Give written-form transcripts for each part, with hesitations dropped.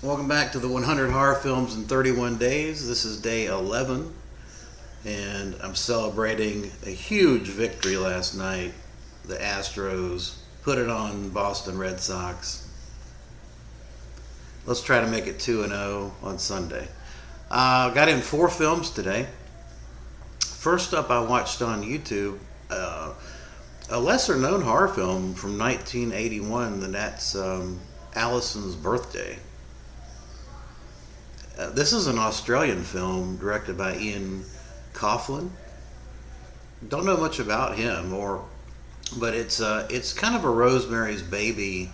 Welcome back to the 100 Horror Films in 31 Days. This is day 11, and I'm celebrating a huge victory last night. The Astros put it on Boston Red Sox. Let's try to make it 2-0 on Sunday. Got in 4 films today. First up, I watched on YouTube a lesser-known horror film from 1981, and that's Allison's Birthday. This is an Australian film directed by Ian Coughlan. Don't know much about him, but it's kind of a Rosemary's Baby.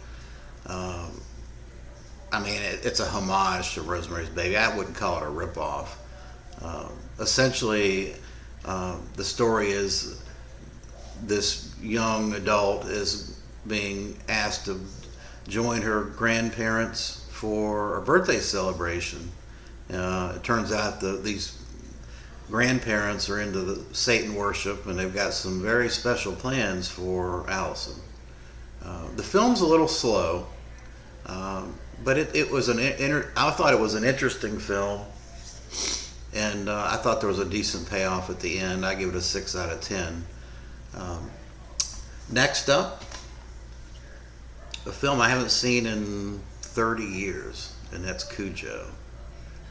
It's a homage to Rosemary's Baby. I wouldn't call it a ripoff. Essentially, the story is this young adult is being asked to join her grandparents for a birthday celebration. It turns out these grandparents are into the Satan worship, and they've got some very special plans for Allison. The film's a little slow, but it was I thought it was an interesting film, and I thought there was a decent payoff at the end. I give it a 6 out of 10. Next up, a film I haven't seen in 30 years, and that's Cujo.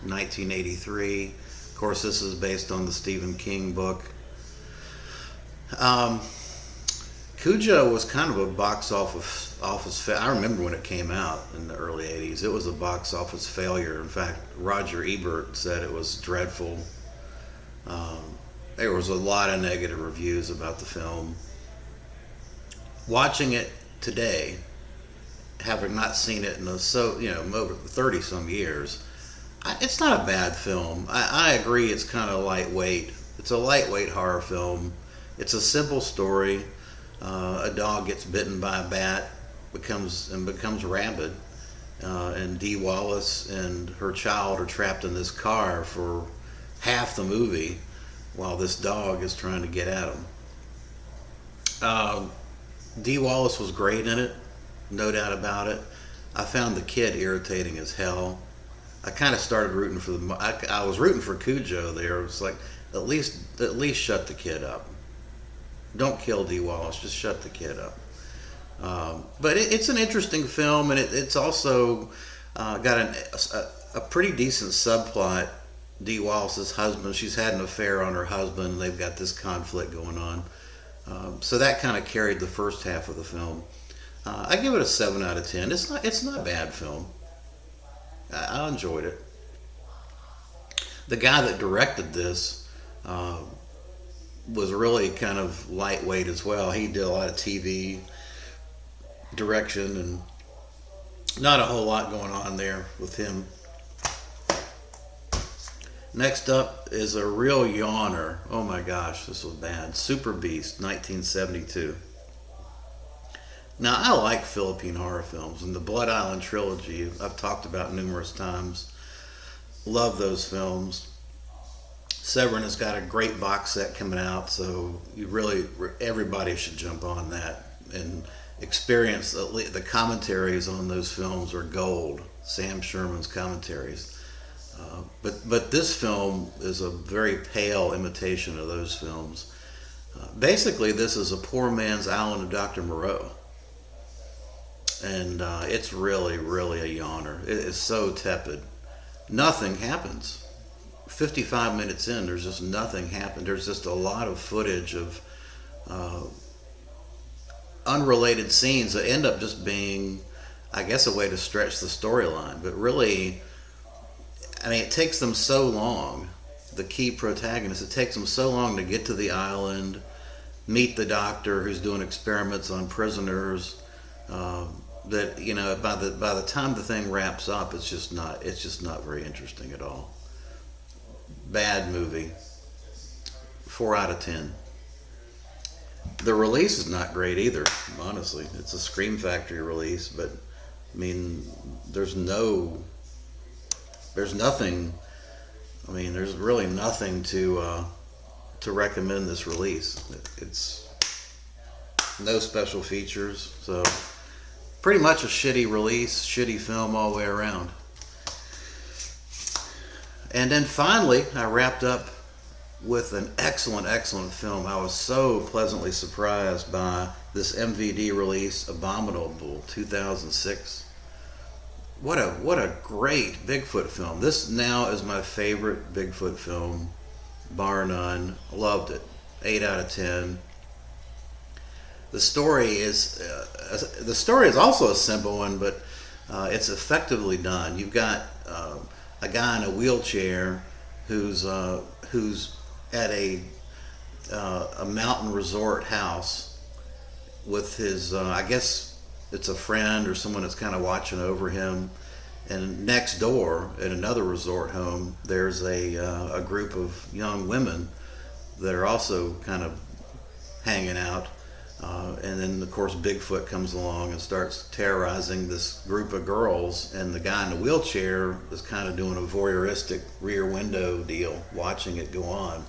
1983. Of course, this is based on the Stephen King book. Cujo was kind of a box office I remember when it came out in the early 80s. It was a box office failure. In fact, Roger Ebert said it was dreadful. There was a lot of negative reviews about the film. Watching it today, having not seen it in over 30 some years, it's not a bad film. I agree it's kind of lightweight. It's a lightweight horror film. It's a simple story. A dog gets bitten by a bat, becomes rabid, and Dee Wallace and her child are trapped in this car for half the movie while this dog is trying to get at them. Dee Wallace was great in it, no doubt about it. I found the kid irritating as hell. I kind of started rooting for I was rooting for Cujo there. It was like, at least shut the kid up. Don't kill Dee Wallace, just shut the kid up. But it's an interesting film, and it's also got a pretty decent subplot. Dee Wallace's husband, she's had an affair on her husband, and they've got this conflict going on. So that kind of carried the first half of the film. I give it a 7 out of 10. It's not a bad film. I enjoyed it. The guy that directed this was really kind of lightweight as well. He did a lot of TV direction, and not a whole lot going on there with him. Next up is a real yawner. Oh my gosh, this was bad. Super Beast, 1972. Now, I like Philippine horror films, and the Blood Island trilogy I've talked about numerous times. Love those films. Severin has got a great box set coming out, so everybody should jump on that and experience the commentaries on those films are gold. Sam Sherman's commentaries. But this film is a very pale imitation of those films. Basically, this is a poor man's Island of Dr. Moreau. And it's really, really a yawner. It is so tepid. Nothing happens. 55 minutes in, there's just nothing happened. There's just a lot of footage of unrelated scenes that end up just being, I guess, a way to stretch the storyline. But really, it takes them so long, the key protagonist, it takes them so long to get to the island, meet the doctor who's doing experiments on prisoners, that by the time the thing wraps up, it's just not very interesting at all. Bad movie. 4 out of 10. The release is not great either, honestly. It's a Scream Factory release, but there's nothing. There's really nothing to recommend this release. It's no special features, so pretty much a shitty release, shitty film all the way around. And then finally, I wrapped up with an excellent, excellent film. I was so pleasantly surprised by this MVD release, Abominable 2006. What a great Bigfoot film. This now is my favorite Bigfoot film, bar none. Loved it. 8 out of 10. The story is also a simple one, but it's effectively done. You've got a guy in a wheelchair who's at a mountain resort house with his I guess it's a friend or someone that's kind of watching over him. And next door, at another resort home, there's a group of young women that are also kind of hanging out. And then, of course, Bigfoot comes along and starts terrorizing this group of girls. And the guy in the wheelchair is kind of doing a voyeuristic rear window deal, watching it go on.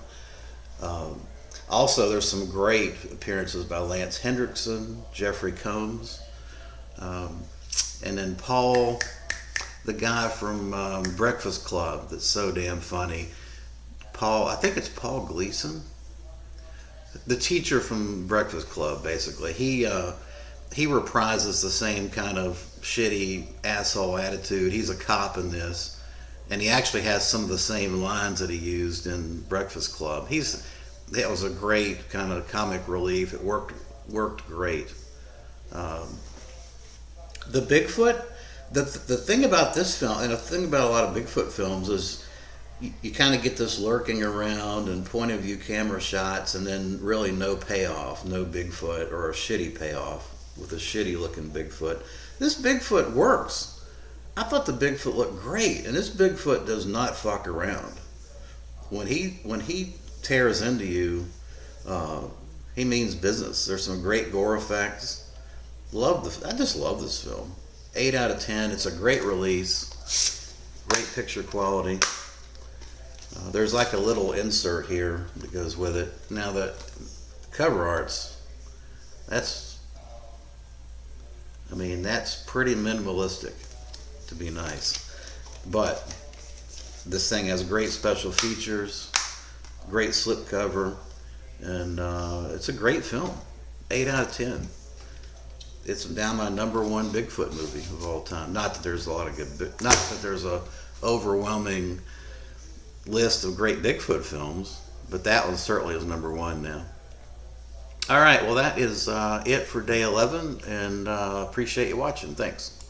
Also, there's some great appearances by Lance Hendrickson, Jeffrey Combs, and then Paul, the guy from Breakfast Club that's so damn funny. I think it's Paul Gleason, the teacher from Breakfast Club. Basically, he reprises the same kind of shitty asshole attitude. He's a cop in this, and he actually has some of the same lines that he used in Breakfast Club. That was a great kind of comic relief. It worked great. The Bigfoot, the thing about this film, and the thing about a lot of Bigfoot films is you kind of get this lurking around and point of view camera shots, and then really no payoff, no Bigfoot, or a shitty payoff with a shitty looking Bigfoot. This Bigfoot works. I thought the Bigfoot looked great, and this Bigfoot does not fuck around. When he tears into you, he means business. There's some great gore effects. I just love this film. 8 out of 10. It's a great release. Great picture quality. There's like a little insert here that goes with it. Now the cover arts, that's pretty minimalistic, to be nice. But this thing has great special features, great slipcover, and it's a great film. 8 out of 10. It's now my number one Bigfoot movie of all time. Not that there's not that there's a overwhelming list of great Bigfoot films, but that one certainly is number one now. All right, well, that is it for day 11, and appreciate you watching. Thanks.